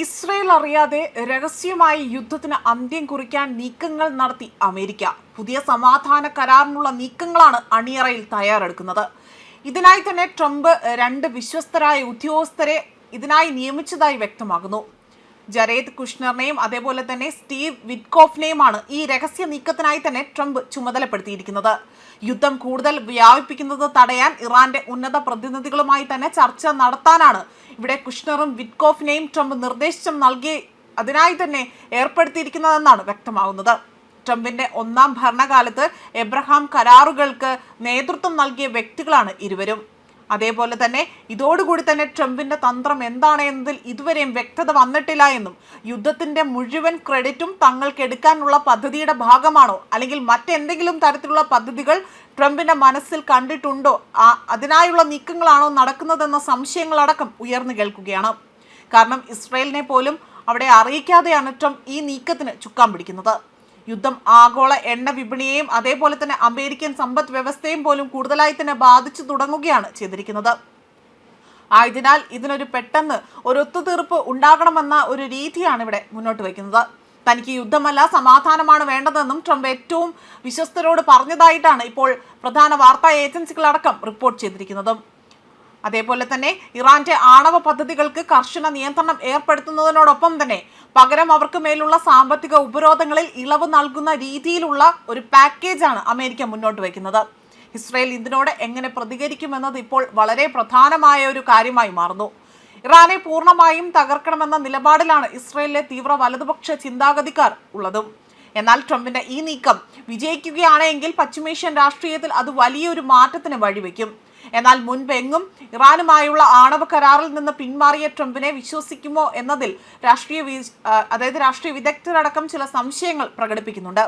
Israel അറിയാതെ രഹസ്യമായി യുദ്ധത്തിന് അന്ത്യം കുറിക്കാൻ നീക്കങ്ങൾ നടത്തി അമേരിക്ക. പുതിയ സമാധാന കരാറിനുള്ള നീക്കങ്ങളാണ് അണിയറയിൽ തയ്യാറെടുക്കുന്നത്. ഇതിനായി തന്നെ ട്രംപ് 2 വിശ്വസ്തരായ ഉദ്യോഗസ്ഥരെ ഇതിനായി നിയമിച്ചതായി വ്യക്തമാകുന്നു. ജരേദ് കുഷ്നറിനെയും അതേപോലെ തന്നെ സ്റ്റീവ് വിറ്റ്കോഫിനെയുമാണ് ഈ രഹസ്യ നീക്കത്തിനായി തന്നെ ട്രംപ് ചുമതലപ്പെടുത്തിയിരിക്കുന്നത്. യുദ്ധം കൂടുതൽ വ്യാപിപ്പിക്കുന്നത് തടയാൻ ഇറാന്റെ ഉന്നത പ്രതിനിധികളുമായി തന്നെ ചർച്ച നടത്താനാണ് ഇവിടെ കുഷ്നറും വിറ്റ്കോഫിനെയും ട്രംപ് നിർദ്ദേശം നൽകി അതിനായി തന്നെ ഏർപ്പെടുത്തിയിരിക്കുന്നതെന്നാണ് വ്യക്തമാകുന്നത്. ട്രംപിന്റെ 1ാം ഭരണകാലത്ത് എബ്രഹാം കരാറുകൾക്ക് നേതൃത്വം നൽകിയ വ്യക്തികളാണ് ഇരുവരും. അതേപോലെ തന്നെ ഇതോടുകൂടി തന്നെ ട്രംപിന്റെ തന്ത്രം എന്താണ് എന്നതിൽ ഇതുവരെയും വ്യക്തത വന്നിട്ടില്ല എന്നും യുദ്ധത്തിന്റെ മുഴുവൻ ക്രെഡിറ്റും തങ്ങൾക്ക് എടുക്കാനുള്ള പദ്ധതിയുടെ ഭാഗമാണോ അല്ലെങ്കിൽ മറ്റെന്തെങ്കിലും തരത്തിലുള്ള പദ്ധതികൾ ട്രംപിന്റെ മനസ്സിൽ കണ്ടിട്ടുണ്ടോ, അതിനായുള്ള നീക്കങ്ങളാണോ നടക്കുന്നതെന്ന സംശയങ്ങളടക്കം ഉയർന്നു കേൾക്കുകയാണ്. കാരണം ഇസ്രയേലിനെ പോലും അവിടെ അറിയിക്കാതെയാണ് ട്രംപ് ഈ നീക്കത്തിന് ചുക്കാൻ പിടിക്കുന്നത്. യുദ്ധം ആഗോള എണ്ണ വിപണിയെയും അതേപോലെ തന്നെ അമേരിക്കൻ സമ്പദ് വ്യവസ്ഥയും പോലും കൂടുതലായി തന്നെ ബാധിച്ചു തുടങ്ങുകയാണ് ചെയ്തിരിക്കുന്നത്. ആയതിനാൽ ഇതിനൊരു പെട്ടെന്ന് ഒരു ഒത്തുതീർപ്പ് ഉണ്ടാകണമെന്ന ഒരു രീതിയാണ് ഇവിടെ മുന്നോട്ട് വയ്ക്കുന്നത്. തനിക്ക് യുദ്ധമല്ല സമാധാനമാണ് വേണ്ടതെന്നും ട്രംപ് ഏറ്റവും വിശ്വസ്തരോട് പറഞ്ഞതായിട്ടാണ് ഇപ്പോൾ പ്രധാന വാർത്താ ഏജൻസികളടക്കം റിപ്പോർട്ട് ചെയ്തിരിക്കുന്നത്. അതേപോലെ തന്നെ ഇറാന്റെ ആണവ പദ്ധതികൾക്ക് കർശന നിയന്ത്രണം ഏർപ്പെടുത്തുന്നതിനോടൊപ്പം തന്നെ പകരം അവർക്ക് മേലുള്ള സാമ്പത്തിക ഉപരോധങ്ങളിൽ ഇളവ് നൽകുന്ന രീതിയിലുള്ള ഒരു പാക്കേജാണ് അമേരിക്ക മുന്നോട്ട് വയ്ക്കുന്നത്. ഇസ്രയേൽ ഇതിനോട് എങ്ങനെ പ്രതികരിക്കുമെന്നത് ഇപ്പോൾ വളരെ പ്രധാനമായ ഒരു കാര്യമായി മാറുന്നു. ഇറാനെ പൂർണ്ണമായും തകർക്കണമെന്ന നിലപാടിലാണ് ഇസ്രയേലിലെ തീവ്ര വലതുപക്ഷ ചിന്താഗതിക്കാർ ഉള്ളതും. എന്നാൽ ട്രംപിന്റെ ഈ നീക്കം വിജയിക്കുകയാണെങ്കിൽ പശ്ചിമേഷ്യൻ രാഷ്ട്രീയത്തിൽ അത് വലിയൊരു മാറ്റത്തിന് വഴിവെക്കും. എന്നാൽ മുൻപെങ്ങും ഇറാനുമായുള്ള ആണവ കരാറിൽ നിന്ന് പിന്മാറിയ ട്രംപിനെ വിശ്വസിക്കുമോ എന്നതിൽ രാഷ്ട്രീയ വിദഗ്ധരടക്കം ചില സംശയങ്ങൾ പ്രകടിപ്പിക്കുന്നുണ്ട്.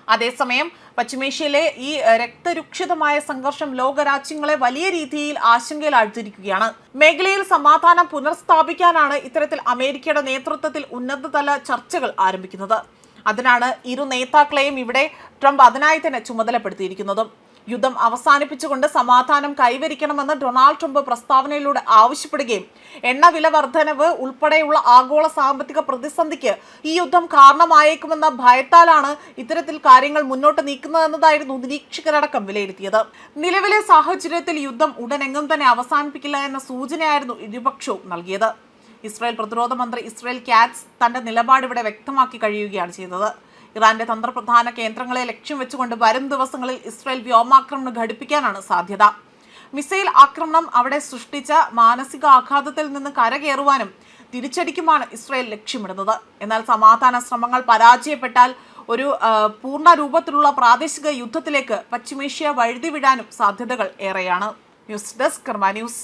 അതേസമയം പശ്ചിമേഷ്യയിലെ ഈ രക്തരൂക്ഷിതമായ സംഘർഷം ലോകരാജ്യങ്ങളെ വലിയ രീതിയിൽ ആശങ്കയിൽ ആഴ്ത്തിയിരിക്കുകയാണ്. മേഖലയിൽ സമാധാനം പുനഃസ്ഥാപിക്കാനാണ് ഇത്തരത്തിൽ അമേരിക്കയുടെ നേതൃത്വത്തിൽ ഉന്നതതല ചർച്ചകൾ ആരംഭിക്കുന്നത്. അതിനാണ് ഇരു നേതാക്കളെയും ഇവിടെ ട്രംപ് അതിനായി തന്നെ ചുമതലപ്പെടുത്തിയിരിക്കുന്നതും. യുദ്ധം അവസാനിപ്പിച്ചുകൊണ്ട് സമാധാനം കൈവരിക്കണമെന്ന് ഡൊണാൾഡ് ട്രംപ് പ്രസ്താവനയിലൂടെ ആവശ്യപ്പെടുകയും എണ്ണവില വർധനവ് ഉൾപ്പെടെയുള്ള ആഗോള സാമ്പത്തിക പ്രതിസന്ധിക്ക് ഈ യുദ്ധം കാരണമായേക്കുമെന്ന ഭയത്താലാണ് ഇത്തരത്തിൽ കാര്യങ്ങൾ മുന്നോട്ട് നീക്കുന്നതെന്നതായിരുന്നു നിരീക്ഷകരടക്കം വിലയിരുത്തിയത്. നിലവിലെ സാഹചര്യത്തിൽ യുദ്ധം ഉടനെങ്ങും തന്നെ അവസാനിപ്പിക്കില്ല എന്ന സൂചനയായിരുന്നു ഇരുപക്ഷവും നൽകിയത്. ഇസ്രായേൽ പ്രതിരോധ മന്ത്രി ഇസ്രായേൽ കാറ്റ്സ് തന്റെ നിലപാട് ഇവിടെ വ്യക്തമാക്കി കഴിയുകയാണ് ചെയ്തത്. ഇറാന്റെ തന്ത്രപ്രധാന കേന്ദ്രങ്ങളെ ലക്ഷ്യം വെച്ചുകൊണ്ട് വരും ദിവസങ്ങളിൽ ഇസ്രായേൽ വ്യോമാക്രമണം ഘടിപ്പിക്കാനാണ് സാധ്യത. മിസൈൽ ആക്രമണം അവിടെ സൃഷ്ടിച്ച മാനസിക ആഘാതത്തിൽ നിന്ന് കരകയറുവാനും തിരിച്ചടിക്കുമാണ് ഇസ്രായേൽ ലക്ഷ്യമിടുന്നത്. എന്നാൽ സമാധാന ശ്രമങ്ങൾ പരാജയപ്പെട്ടാൽ ഒരു പൂർണ്ണ രൂപത്തിലുള്ള പ്രാദേശിക യുദ്ധത്തിലേക്ക് പശ്ചിമേഷ്യ വഴുതിവിടാനും സാധ്യതകൾ ഏറെയാണ്. ന്യൂസ് ഡെസ്ക് കർമ്മ ന്യൂസ്.